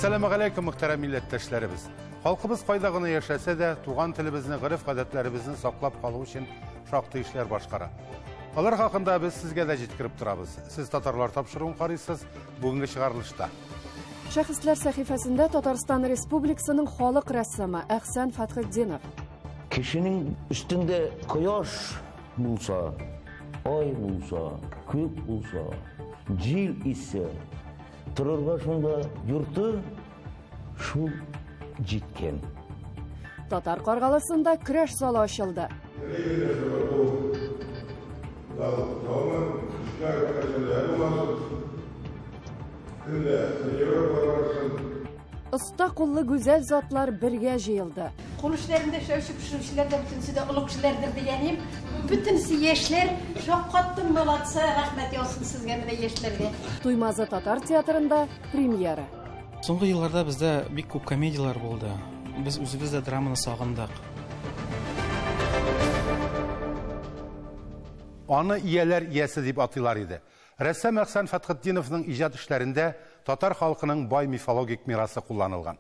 Assalamu alaikum muhterem milletteşlerimiz. Halkımız kaydağını yaşasa da tuğan tilimizni, gırıf gadetlerimizni saklap kalığı için şaktı işler başkara. Alır hakkında biz sizge de jitkirip turabız. Siz Tatarlar tapşırığın qarıysız bugünkü çıkarılışta. Şahıslar sahifasında Tataristan Respublikasının xalq rəssamı Ahsan Fathidinov. Kişinin üstünde koyaş bulsa, ay bulsa, kök bulsa, cil ise, tırırga şunda yurtu şu jitken. Tatar Qarğalısında küreş salı açıldı. Usta qullu güzel zatlar birge jıyıldı. Qul işlerinde şöşüp şu işlerde bütünsü de ılık işlerdir diyeniyim. Bütünsü yeşler çok kattım molatsa rahmet olsun sizge de yeşlerge. Tuymazı Tatar teatrında premyera. Соңгы елларда бездә бик күп комедиялар булды. Без үзебез дә драманы сагындык. Anı iyeler iyesi deyip atıyorlar idi. Ressam Ahsan Fathidinov'un icad işlerinde Tatar halkının bay mifologik mirası kullanılgan.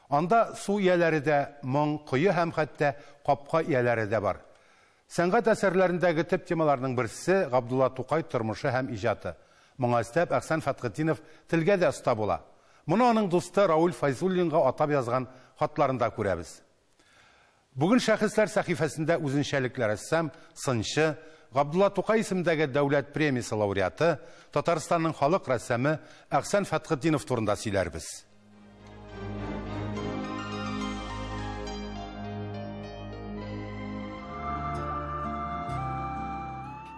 Anda su iyeleri de, mın, kıyı hem hatta kapka iyeleri de var. Sənqət əsərlərindəki tip temalarının birisi Abdullah Toqay turmuşu hem icadı. Mına istəb Ahsan Fathidinov tilgə də usta bola. Bunu onun dostu Raul Fayzullinga atab yazgan xatlarında görəbiz. Bugün şəxslər səhifəsində üzünşəliklər rəssam, sınçı, Abdullah Toqay isimdəki dövlət premiyası laureatı, Tataristanın xalq rəssamı Ahsan Fathidinov turunda silərbiz.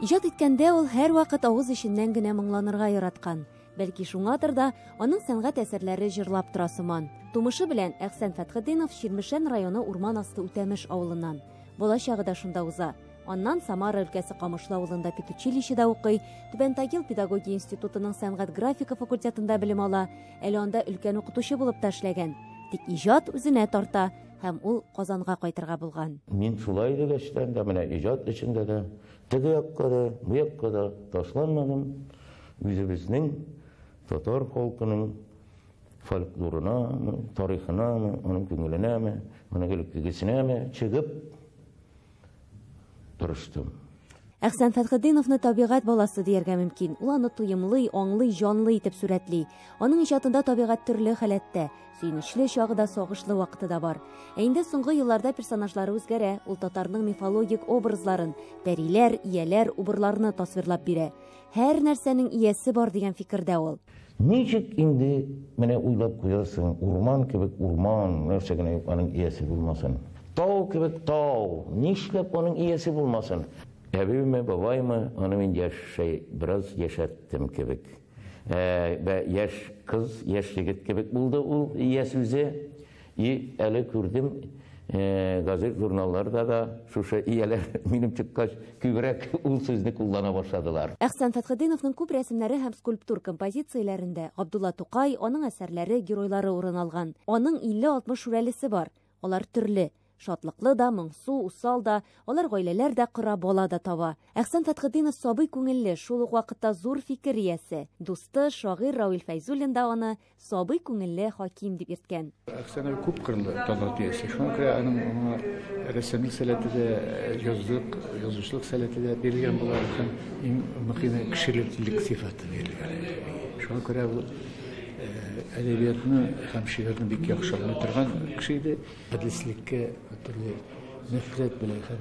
İjad etkәндә ул һәр вакыт авыз ишеннән генә моңланырга яраткан. Бәлки шуңадыр да аның сәнгать әсәрләре җырлап тора сыман. Тумышы белән Ахсан Фатхидинов Ширмешән районы Урман-асты Үтәмеш авылыннан. Балачагы да шунда уза. Аннан Самара өлкәсе Камышлы авылында педучилищеда укый, Түбән Тагил педагогия институтының сәнгать графика факультетында белем ала, әле анда өлкән укытучы булып та эшләгән. Тик иҗат үзенә тарта һәм ул Казанга кайтырга булган. Мин шулай дигәчләр дә менә иҗат эчендә дә теге якка да, бу якка да ташланмадым. Үзебезнең татар халкының фольклорына, тарихына, аның күңеленә, аның геләгесенә чыгып тырыштым. Ахсан Фатхидиновны табигать баласы дияргә мөмкин. Ул аны туйымлый, аңлый, җанлый итеп сүрәтли. Аның иҗатында табигать төрле халәттә, сөйнечле чагы да, сагышлы вакыты да бар. Инде соңгы елларда персонажлары үзгәрә. Ул татарның мифологик образларын, пәриләр, ияләр, убырларны тасвирлап бирә. Һәр нәрсәнең иясе бар дигән фикердә ул. Ничек инде менә уйлап куясың, урман кебек урман, нәрсә генә аның иясе булмасын. Тау кебек тау, нишләп аның иясе булмасын? Әбиме, бабаймы, аны мин бераз яшәттем кебек. Яш кыз, яш егет кебек булды ул иясе үзе. Әле күрдем, газет журналларда да шушы ияләр минем чыккач күбрәк ул сүзне куллана башладылар. Ахсан Фатхидиновның күп рәсемнәре һәм скульптур композицияләрендә Абдулла Тукай, аның әсәрләре, геройлары урын алган. Аның 50-60 шүрәлесе бар. Алар төрле. Шатлыклы да, моңсу, усал да, алар гаиләләр дә кыра, бала да таба. Ахсан Фатхидинов сабый күңелле, шул ук вакытта зур фикер иясе. Дусты, шагыйрь Раул Файзуллин да аны сабый күңелле хаким дип йөрткән. Ахсан күп кырлы талант иясе. Шуңа күрә аның рәсемлек сәләтендә, язучылык сәләтендә бирелгән булар һәм иң мөһиме кешелеклелек сыйфаты бирелгән. Шуңа күрә ул әдәбиятны һәм шигырьне бик яхшы аңлый торган кеше иде. Әдилсезлеккә, төрле нәфрәт белән һәм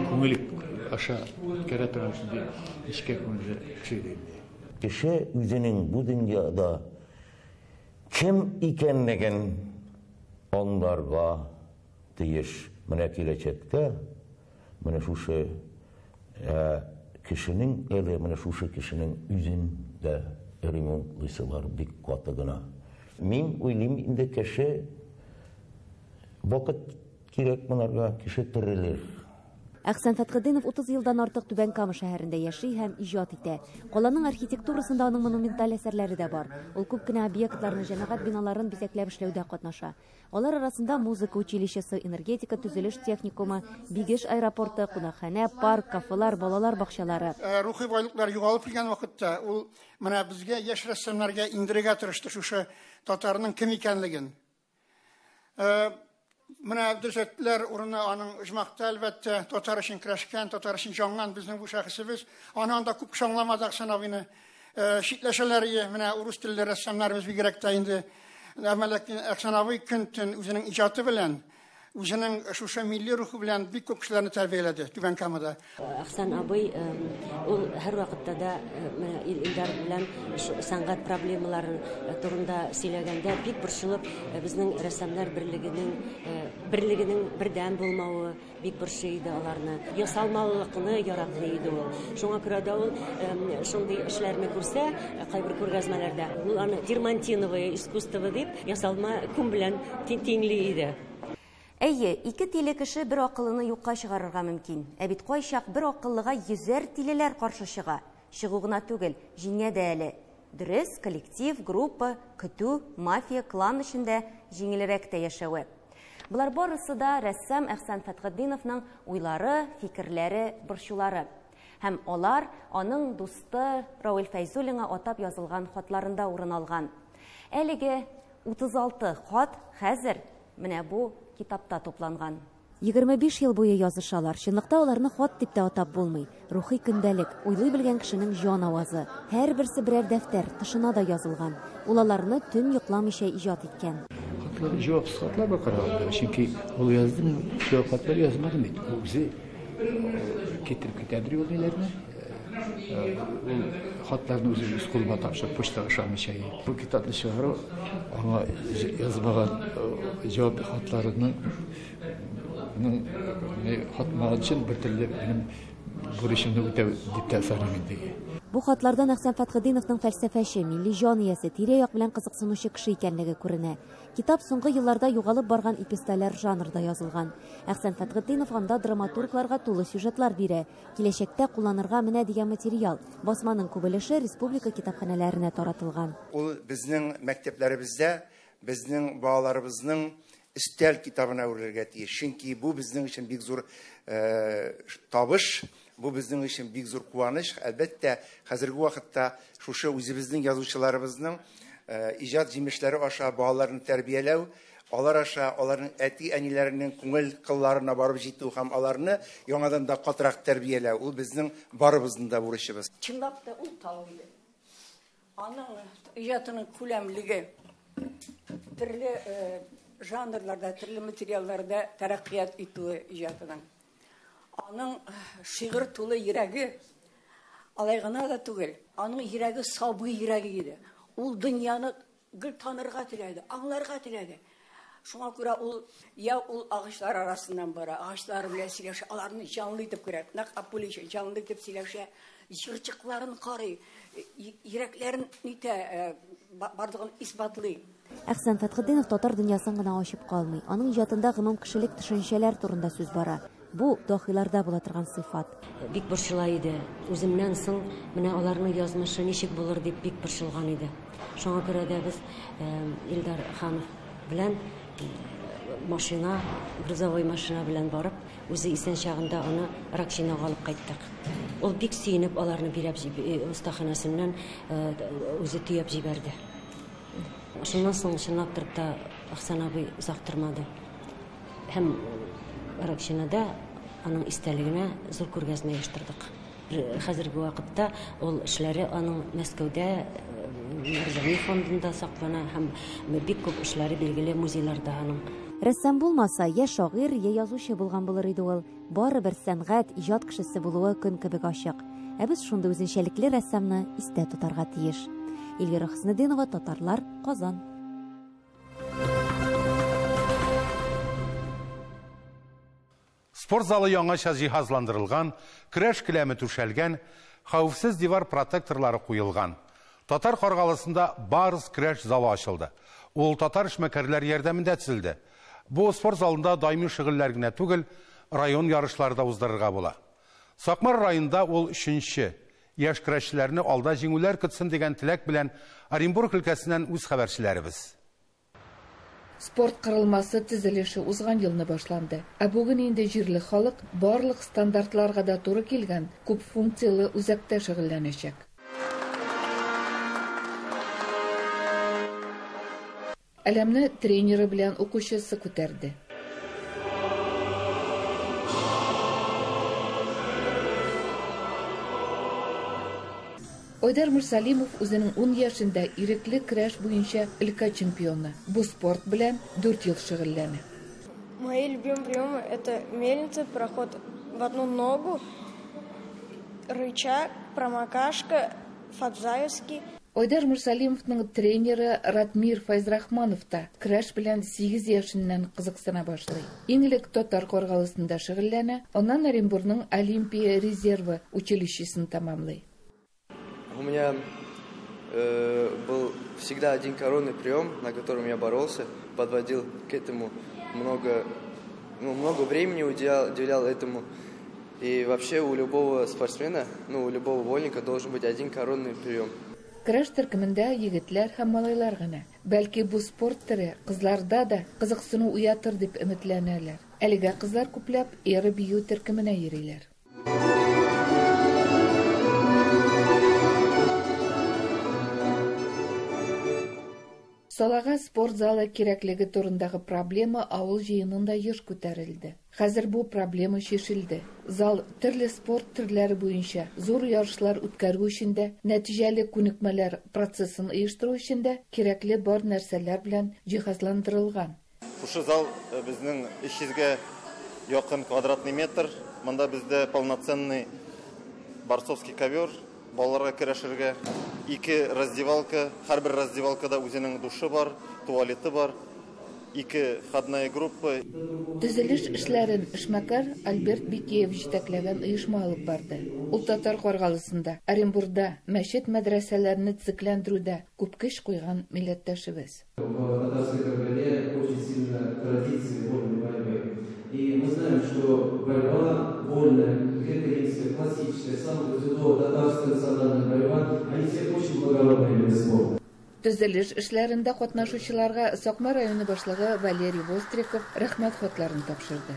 күңел аша кәрә торган шундый эчкә күңелле кеше иде. Кеше үзенең бу дөньяда кем икәнлеген аңларга тиеш. Менә киләчәктә менә шушы кешенең әле менә шушы кешенең үзендә ремонтлыйсылар бик каты гына. Мин уйлыйм, инде кеше вакыт кирәк монарга, кеше терелер. Әхсән Фәтхетдинов 30 елдан артык Түбән Кама шәһәрендә яши һәм иҗат итә. Каланың архитектурасында аның монументаль әсәрләре дә бар. Ул күп кенә объектларны, җәмәгать биналарын бизәкләп эшләүдә катнаша. Алар арасында музыка училищесы, энергетика, төзелеш техникумы, Бигеш аэропорты, кунакханә, парк, кафелар, балалар бакчалары. Рухи байлыклар югалып килгән вакытта ул менә безгә яшь рәссамнарга индерергә тырышты шушы татарның кем икәнлеген. Менә дүзәтләр урынына аның җмакта әлбәттә татар өчен көрәшкән, татар өчен җанган безнең бу шәхесебез. Аны да күп шаңламадык санавыны. Шитләшәләр менә урыс телле рәссамнарыбыз бигрәк тә инде Әхсән абый көн-төн үзенең иҗаты белән, үзенең шушы милли рухы белән бик күп кешеләрне тәрбияләде Түбән Камада. Әхсән абый ул һәр вакытта да Илдар белән сәнгать проблемаларын турында сөйләгәндә бик борчылып, безнең рәссамнар берлегенең бердәм булмавы бик борчый иде аларны. Ясалмалылыкны яратмый иде ул. Шуңа күрә дә ул шундый эшләрне күрсә, кайбер күргәзмәләрдә ул аны дермантиновое искусство дип ясалма күн белән тиңли иде. Әйе, ике тиле кеше бер акыллыны юкка чыгарырга мөмкин. Ә бит кайчак бер акыллыга йөзәр тилеләр каршы чыга. Чыгу гына түгел, җиңә дә әле. Дөрес, коллектив, группа, көтү, мафия, клан эчендә җиңелрәк тә яшәүе. Булар барысы да рәссам Әхсән Фәтхетдиновның уйлары, фикерләре, борчулары. Һәм алар аның дусты Рауил Фәйзуллинга атап язылган хатларында урын алган. Әлеге 36 хат хәзер менә бу китапта топланган. 25 ел буе язышалар. Чынлыкта аларны хат дип тә атап булмый. Рухи көндәлек, уйлый белгән кешенең җан авазы. Һәр берсе берәр дәфтәр, тышына да язылган. Ул аларны төн йокламыйча иҗат иткән. Cevapsız hatlar bakarım. Çünkü o yazdım, cevap hatları yazmadım. O bize getirip giderdi yollarına. Hatlarını özü skoluma tapşırıp poçta aşamayacağım. Bu kitaplı şahara ama yazmadan cevap hatlarının hatmağı için bir türlü benim bu işimde dipte sarayım diye. Бу хатлардан Әхсән Фәтхетдиновның фәлсәфәче, милли җан иясе, тирә-як белән кызыксынучы кеше икәнлеге күренә. Китап соңгы елларда югалып барган эпистоләр жанрда язылган. Әхсән Фәтхетдинов анда драматургларга тулы сюжетлар бирә. Киләчәктә кулланырга менә дигән материал. Басманың күбелеше республика китапханәләренә таратылган. Ул безнең мәктәпләребездә, безнең балаларыбызның өстәл китабына үрелергә тиеш. Чөнки бу безнең өчен бик зур табыш. Bu bizning için big zor kuvanish. Әлбәттә, хәзерге вакытта шушы үзебезнең язучыларыбызның иҗат җимешләре аша балаларны тәрбияләү, алар аша аларның әти-әниләренең күңел кылларына барып җитү һәм аларны яңадан да катырак тәрбияләү ул безнең барыбызның да бурычыбыз. Чынлап та ул тау иде. Аның иҗатының күләмлеге төрле жанрларда, төрле материалларда тараккыят итүе иҗатының. Аның шигырь тулы йөрәге алай гына да түгел. Аның йөрәге сабый йөрәге иде. Ул дөньяны гел танырга теләде, аңларга теләде. Шуңа күрә ул агачлар арасыннан бара, агачлар белән сөйләшә, аларны җанлы итеп күрә. Нәкъ Аполлича җанлы итеп сөйләшә, җырчыкларын карый, йөрәкләрен нитә барлыгын исбатлый. Әхсән Фәтхетдинов татар дөньясын гына ачып калмый. Аның иҗатында гомум кешелек төшенчәләр турында сүз бара. Бу дохиларда була торган сыйфат. Бик борчыла иде. Үземнән соң менә аларның язмышы ничек булыр дип бик борчылган иде. Шуңа күрә дә без Илдар ханов белән машина, грузовой машина белән барып, үзе исән чагында аны Ракчинага алып кайттык. Ул бик сөенеп аларны биреп остаханасыннан үзе төяп җибәрде. Шуннан соң чынлап торып та Әхсән абый озак тормады. Һәм Ракчинада аның истәлегенә зур күргәзмә оештырдык. Хәзерге вакытта ул эшләре аның Мәскәүдә Мәрзәни фондында саклана һәм бик күп эшләре билгеле музейларда аның. Рәссам булмаса, я шагыйрь, я язучы булган булыр иде ул. Барыбер сәнгать, иҗат кешесе булуы көн кебек ачык. Ә без шундый үзенчәлекле рәссамны истә тотарга тиеш. Илгир Хөснетдинова, Татарлар, Казан. Спорт залы яңаша җиһазландырылган, көрәш киләме түшәлгән, хәвефсез дивар протекторлары куелган. Татар Каргалысында барыс көрәш залы ачылды. Ул татар эшмәкәрләр ярдәмендә төзелде. Бу спорт залында даими шөгыльләр генә түгел, район ярышларда уздырырга була. Сакмар районында ул 3-нче яшь көрәшчеләрне алда җиңүләр көтсен дигән теләк белән Оренбург өлкәсеннән үз хәбәрчеләребез. Спорт кырылмасы төзелеше узган елны башланды. Бүген инде җирле халык барлык стандартларга да туры килгән күп функциялы үзәктә шөгыльләнәчәк. Әлемне тренеры белән укучысы күтәрде. Ойдар Мирсалимов үзенең 10 яшендә ирекле көрәш буенча өлкә чемпионы. Бу спорт белән 4 ел шөгыльләнә. Мои любимые приемы — это мельница, проход в одну ногу, рычаг, промокашка, фадзаевский. Ойдар Мирсалимовның тренеры Радмир Файзрахманов та көрәш белән 8 яшеннән кызыксына башлый. Иң элек Татар Каргалысында шөгыльләнә, аннан Оренбургның Олимпия резервы училищесын тамамлый. У меня был всегда один коронный прием, на котором я боролся, подводил к этому много времени уделял этому. И вообще у любого спортсмена, у любого вольника должен быть один коронный прием. Көрәш төркемендә егетләр һәм малайлар гына. Бәлки бу спорт төре кызларда да кызыксыну уятыр дип өметләнәләр. Әлегә кызлар күпләп эре бию төркеменә йөриләр. Салага спорт залы кирәклеге турындагы проблема авыл җыенында еш күтәрелде. Хәзер бу проблема шешелде. Зал төрле спорт төрләре буенча зур ярышлар үткәрү өчен дә, нәтиҗәле күнекмәләр процессын оештыру өчен дә кирәкле бар нәрсәләр белән җиһазландырылган. Ушы зал безнең 300-гә якын квадратный метр. Монда бездә полноценный борцовский ковер, балаларга көрәшергә. 2 раздевалка, һәрбер раздевалкада үзенең душы бар, туалеты бар, 2 входная группа. Төзелеш эшләрен эшмәкәр Альберт Бикеев җитәкләгән оешма алып барды. Ул Татар Каргалысында, Оренбургда мәчет мәдрәсәләрне төзекләндерүдә күп көч куйган милләттәшебез. И мы знаем, что борьба вольная, греко-римская, классическая, самое дзюдо, татарская национальная борьба, они все очень благородные виды спорта. Төзелеш эшләрендә катнашучыларга Сакмар районы башлыгы Валерий Востриков рәхмәт хатларын тапшырды.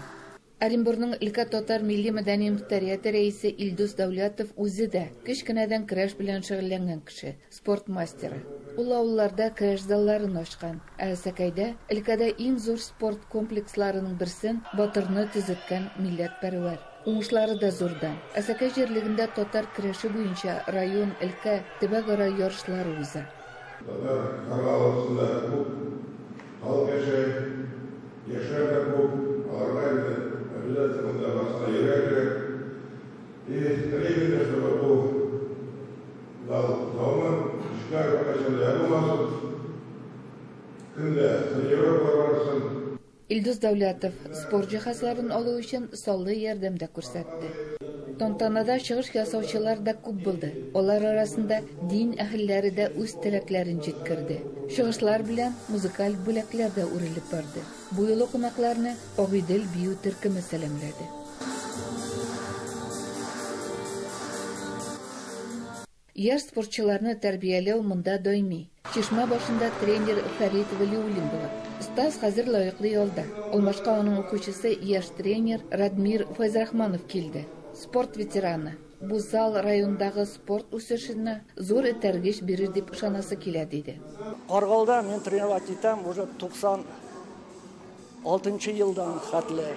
Оренбургның өлкә татар милли мәдәни мөхтәрияте рәисе Илдус Дәүләтов үзе дә кечкенәдән көрәш белән шөгыльләнгән кеше, спорт мастеры. Ул авылларда көрәш залларын ачкан, Сәкәйдә өлкәдә иң зур спорт комплексларының берсен Батырны төзеткән милләтпәрвәр. Уңышлары да зурдан. Сәкәй җирлегендә татар көрәше буенча район, өлкә, төбәк-ара ярышлары уза. Татар Каргалысында күп халык яшәр күп, аларга обязательно басына йөрәк. И требуется, чтобы был залман, шикар вакашында булмасын, көндә тренировка барсын. Илдус Дәүләтов спорт җиһазларын алу өчен саллы ярдәмдә күрсәтте. Тантанада чыгыш ясаучылар да күп булды. Алар арасында дин әһелләре дә үз теләкләрен җиткерде. Чыгышлар белән музыкаль бүләкләр дә үрелеп барды. Бу юлы кунакларны Агыйдел бию төркеме сәламләде. Яшь спортчыларны тәрбияләү монда даими. Чишмә башында тренер Фәрит Вәлиуллин була. Остаз хәзер лаеклы ялда. Алмашка аның укучысы яшь тренер Радмир Файзрахманов килде. Спорт ветераны. Бу зал райондагы спорт үсешенә зур этәргеч бирер дип ышанасы килә диде. Каргалда мен тренировать итәм уже 96 елдан хәтле.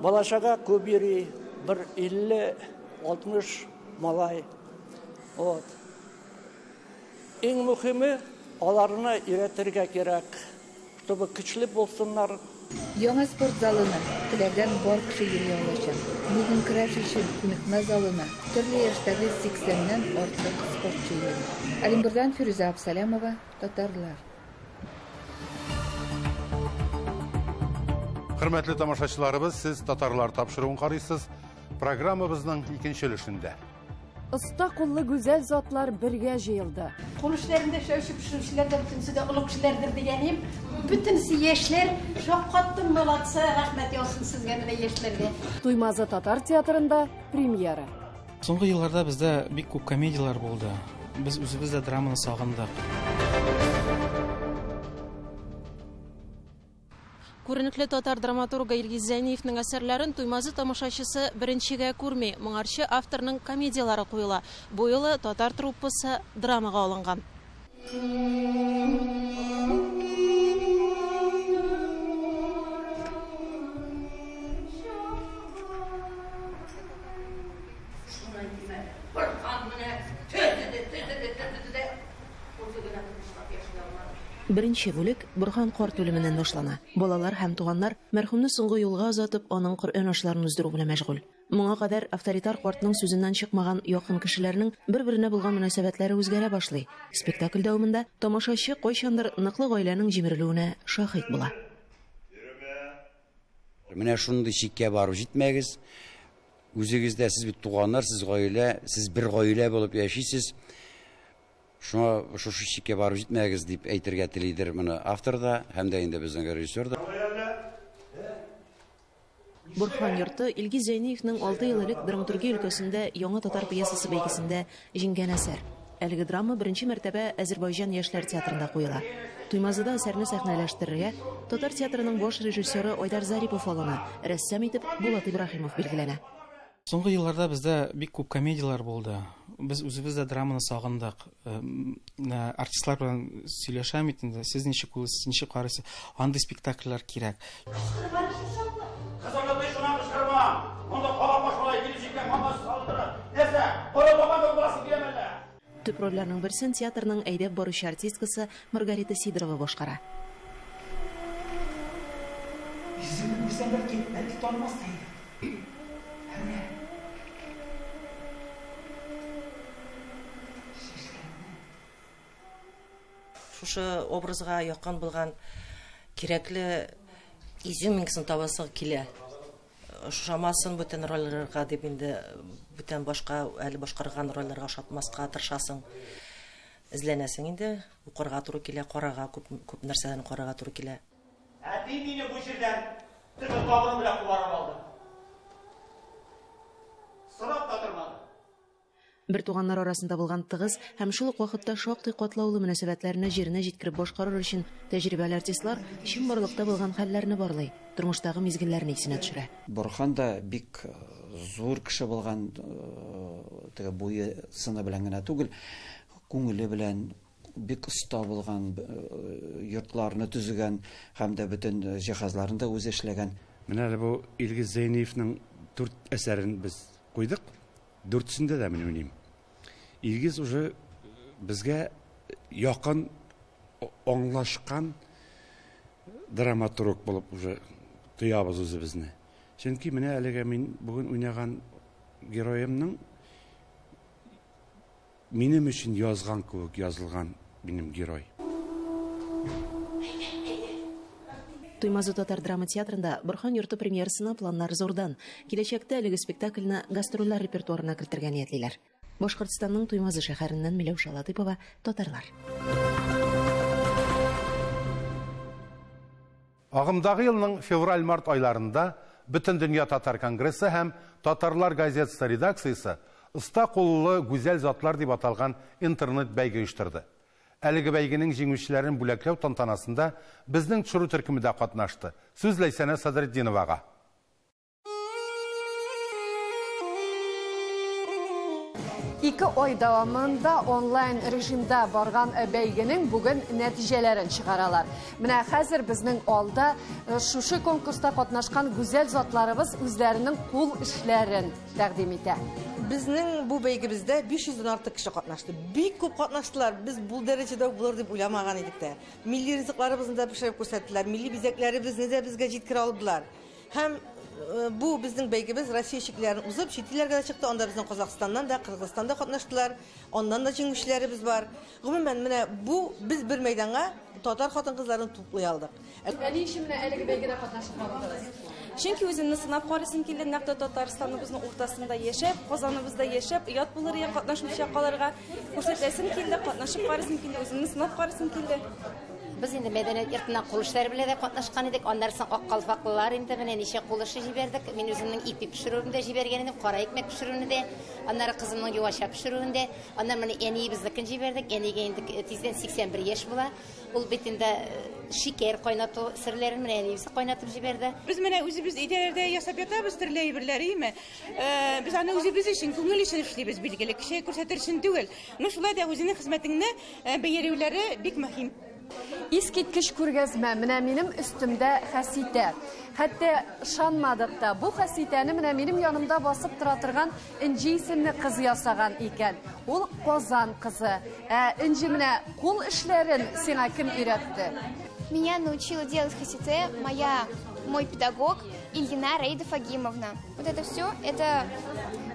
Балашага күп йөри, 50-60 малай. Иң мөһиме аларны өйрәтергә кирәк, чтобы көчле булсыннар. Яңа спорт залына теләгән бар кеше йөри алачак. Бүген көрәш өчен күнекмә залына төрле яшьтәге 80-нән артык спортчы йөри. Оренбургдан Фируза Абсалямова, Татарлар. Хөрмәтле тамашачыларыбыз, сез Татарлар тапшыруын карыйсыз. Программабызның икенче өлешендә. Usta kullu güzel zatlar birge jıyıldı. Kul işlerinde şöşüp şu işlerde bütünüsü de ılık işlerdir diyenim. Bütünüsü yeşler, çok kattım malatsa rahmet olsun sizge mine yeşlerge. Туймазы татар театрында премьера. Соңгы елларда бездә бик күп комедиялар булды. Без үзебез дә драманы сагындык. Күренекле татар драматургы Илгиз Зәйниевнең әсәрләрен туймазы тамашачысы беренчегә күрми, моңарчы авторның комедиялары куела. Бу юлы татар труппасы драмага алынган. Беренче бүлек Борһан карт үлеменнән башлана. Балалар һәм туганнар мәрхүмне соңгы юлга озатып, аның Коръән ашларын уздыру белән мәшгуль. Моңа кадәр авторитар картның сүзеннән чыкмаган якын кешеләрнең бер-беренә булган мөнәсәбәтләре үзгәрә башлый. Спектакль дәвамында тамашачы кайчандыр ныклы гаиләнең җимерелүенә шаһит була. Менә шундый чиккә барып җитмәгез. Үзегездә сез бит туганнар, сез гаилә, сез бер гаилә булып яшисез. Шуңа шушы чиккә барып җитмәгез дип әйтергә телидер моны автор да, һәм дә инде безнең режиссер да. Борһан йорты Илгиз Зәйниевнең 6 ел элек драматургия өлкәсендә яңа татар пьесасы бәйгесендә җиңгән әсәр. Әлеге драма беренче мәртәбә Азәрбайҗан яшьләр театрында куела. Туймазыда әсәрне сәхнәләштерергә татар театрының баш режиссеры Айдар Зарипов алына, рәссам итеп Булат Ибраһимов билгеләнә. Соңгы елларда бездә бик күп комедиялар булды. Без үзебез дә драманы сагындык. Артистлар белән сөйләшәм инде. Сез ничек булыйсыз, ничек карыйсыз? Андый спектакльләр кирәк. Төп рольләрнең берсен театрның әйдәп баручы артисткасы Маргарита Сидорова башкара. Шушы образга якын булган кирәкле изюминкасын табасы килә. Шамасын бүтән рольләргә дип инде бүтән башка әле башкарган рольләргә шатмаска тырышасың. Изләнәсең инде, укырга туры килә, карага күп нәрсәдән карага туры килә. Әти мине бу җирдән тыгыз бабырым белән куарып алды. Сорап та тормады. Бер туганнар арасында булган тыгыз һәм шул ук вакытта шактый катлаулы мөнәсәбәтләрне җиренә җиткереп башкарыр өчен тәҗрибәле артистлар чынбарлыкта булган хәлләрне барлый, тормыштагы мизгелләрне исенә төшерә. Борһан да бик зур кеше булган, теге буе сыны белән генә түгел, күңеле белән бик оста булган, йортларны төзегән һәм дә бөтен җиһазларын да үзе эшләгән. Менә бу Илгиз Зәйниевнең 4 әсәрен без куйдык. 4-сендә дә мин уйныйм. Илгиз уже безгә якын аңлашкан драматург булып уже тоябыз үзебезне. Чөнки менә әлегә мин бүген уйнаган героемның минем өчен язган кебек язылган минем герой. Туймазы татар драма театрында Борһан йорты премьерасына планнар зурдан. Киләчәктә әлеге спектакльне гастрольләр репертуарына кертергә ниятлиләр. Башкортстанның Туймазы шәһәреннән Миләүшә Латыйпова, татарлар. Агымдагы елның февраль-март айларында Бөтен дөнья татар конгрессы һәм Татарлар газетасы редакциясе «Оста куллы гүзәл затлар» дип аталган интернет бәйге оештырды. Әлеге бәйгенең җиңүчеләрен бүләкләү тантанасында безнең төшерү төркеме дә катнашты. Сүз Ләйсәнә Садретдиновага. 2 ай дәвамында онлайн режимда барган бәйгенең бүген нәтиҗәләрен чыгаралар. Менә хәзер безнең алда шушы конкурста катнашкан гүзәл затларыбыз үзләренең кул эшләрен тәкъдим итә. Безнең бу бәйгебездә 500-дән артык кеше катнашты. Бик күп катнаштылар. Без бу дәрәҗәдә булыр дип уйламаган идек дә. Милли ризыкларыбызны да пешереп күрсәттеләр. Милли бизәкләребезне дә безгә җиткерә алдылар. Һәм бу безнең бәйгебез Россия чикләрен узып, чит илләргә чыкты. Анда безнең Казакъстаннан да, Кыргызстанда катнаштылар. Оннан да җиңүчеләребез бар. Гомумән, менә бу без бер мәйданга татар хатын-кызларын туплый алдык. Ни өчен менә әлеге бәйгедә катнашып алдыгыз? Чөнки үземне сынап карыйсым килде, нәкъ Татарстаныбызның уртасында яшәп, Казаныбызда яшәп, оят булыр ия катнашучы калырга күрсәтәсем килде, катнашып карыйсым килде, үземне сынап карыйсым килде. Biz indi мәдәният йортына кулышлар белән дә катнашкан идек. Аннан соң ак калфаклылар инде менә ничә кулышы җибәрдек. Мин үземнең ипи пешерүемдә җибәргән идем, кара икмәк пешерүендә, аннары кызымның юаша пешерүендә, аннан менә әниебезнекен җибәрдек. Әнигә инде тиздән 81 яшь була. Ул бит инде шикәр кайнату серләрен менә әниебез кайнатып җибәрде. Без менә үзебез идәрәдә ясап ятабыз төрле әйберләрне. Без аны үзебез өчен, күңел өчен эшлибез, билгеле, кеше күрсәтер өчен түгел. Ну шулай да үзенең хезмәтеңне бәяләүләре бик мөһим. Искиткеч күргәзмә менә минем өстемдә хәситә. Хәтта шанмадык та, бу хәситәне менә минем янымда басып тора торган Инҗи исемле кыз ясаган икән. Ул Казан кызы. Инҗи менә кул эшләрен сиңа кем өйрәтте? Меня научила делать хәситә мой педагог Ильина Раида Фагимовна. Вот это все, это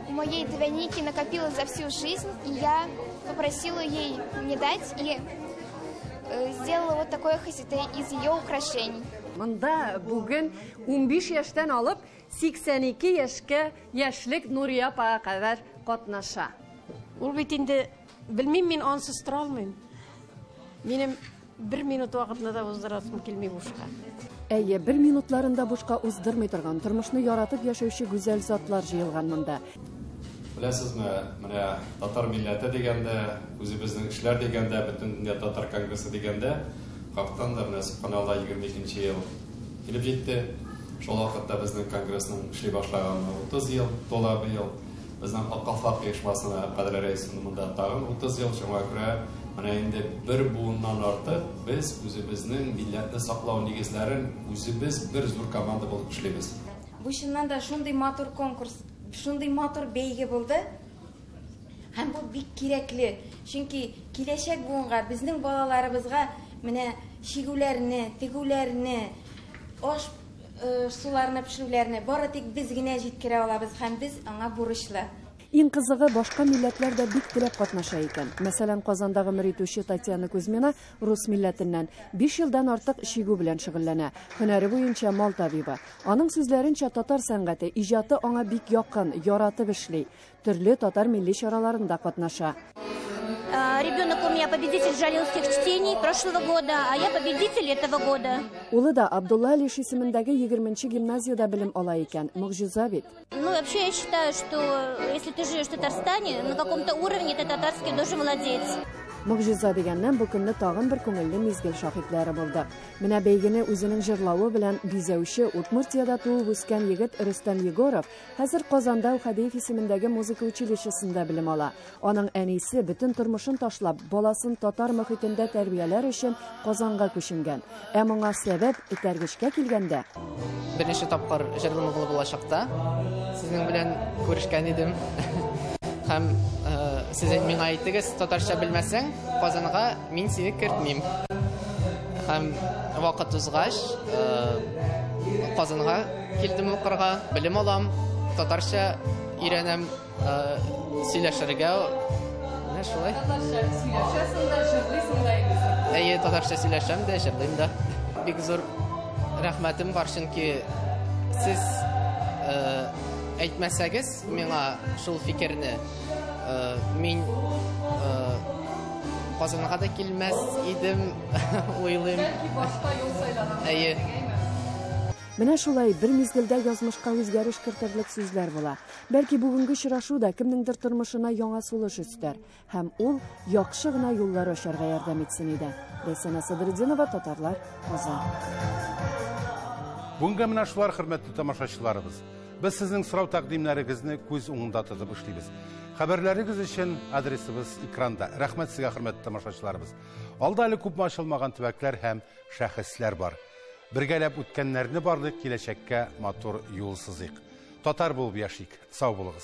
у моей двойники накопилось за всю жизнь, и я попросила ей мне дать, и сделала вот такое хәситә из ее украшений. Монда бүген 15 яшьтән алып 82 яшькә яшьлек Нурия апага кадәр катнаша. Ул бит инде белмим, мин ансыз тора алмыйм. Минем 1 минут вакытны да уздырасым килми бушка. Әйе, 1 минутларында бушка уздырмый торган, тормышны яратып яшәүче гүзәл затлар җыелган монда. Беләсезме, менә татар милләте дигәндә, үзебезнең эшләр дигәндә, бөтен дөнья татар конгрессы дигәндә, кактан да менә субханалла 22нче ел килеп җитте. Шул вакытта безнең конгрессның эшли башлаганы 30 ел тола быел. Безнең Аккалфак оешмасына кадәр рәисендә тагын 30 ел шуңа күрә менә инде бер буыннан артык без үзебезнең милләтне саклау нигезләрен үзебез бер зур команда булып эшлибез. Бу чыннан да шундый матур конкурс, шундый матур бәйге булды. Һәм бу бик кирәкле. Чөнки киләчәк буынга безнең балаларыбызга менә шигүләрне, тегүләрне, аш суларны пешерүләрне бары тик без генә җиткерә алабыз һәм без аңа бурычлы. Иң кызыгы башка милләтләр дә бик теләп катнаша икән. Мәсәлән, Казандагы мөритүче Татьяна Кузьмина рус милләтеннән 5 елдан артык шигү белән шөгыльләнә. Һөнәре буенча мал табибы. Аның сүзләренчә, татар сәнгате, иҗаты аңа бик якын, яратып эшли. Төрле татар милли чараларында катнаша. Ребенок у меня победитель жалилских чтений прошлого года, а я победитель этого года. Улы да Абдулла Алиш исемендәге 20-нче гимназиядә белем ала икән. Мөгъҗиза бит. Ну, вообще я считаю, что если ты живешь в Татарстане, на каком-то уровне ты татарский должен владеть. Мөгъҗиза дигәннән бу көнне тагын бер күңелле мизгел шаһитләре булды. Менә бәйгене үзенең җырлавы белән бизәүче Удмуртиядә туып үскән егет Рөстәм Егоров хәзер Казанда Ухадеев исемендәге музыка училищесында белем ала. Аның әнисе бөтен тормышын ташлап, баласын татар мөхитендә тәрбияләр өчен Казанга күченгән. Ә моңа сәбәп этәргешкә килгәндә. Беренче тапкыр җырлыгы булачакта сезнең белән күрешкән идем. Һәм сез миңа әйттегез, татарча белмәсәң, Казанга мин сине кертмим. Һәм вакыт узгач, Казанга килдем укырга, белем алам, татарча өйрәнәм, сөйләшергә. Менә шулай. Татарча сөйләшәсең дә, җырлыйсың да инде. Әйе, татарча сөйләшәм дә, җырлыйм да. Бик зур рәхмәтем бар, чөнки сез әйтмәсәгез миңа шул фикерне, мин Казанга да килмәс идем, уйлыйм. Әйе. Менә шулай бер мизгелдә язмышка үзгәреш кертерлек сүзләр була. Бәлки бүгенге очрашу да кемнеңдер тормышына яңа сулыш өстәр, һәм ул яхшы гына юллар ачарга ярдәм итсен иде. Ләйсәнә Садретдинова, Татарлар, Казан. Бүгенге менә шулар, хөрмәтле тамашачыларыбыз. Без сезнең сорау тәкъдимнәрегезне күз уңында тотып эшлибез. Хәбәрләрегез өчен адресыбыз экранда. Рәхмәт сезгә, хөрмәтле тамашачыларыбыз. Алда әле күп ачылмаган төбәкләр һәм шәхесләр бар. Бергәләп үткәннәрне барлык, киләчәккә матур юл сызыйк. Татар булып яшик. Сау булыгыз.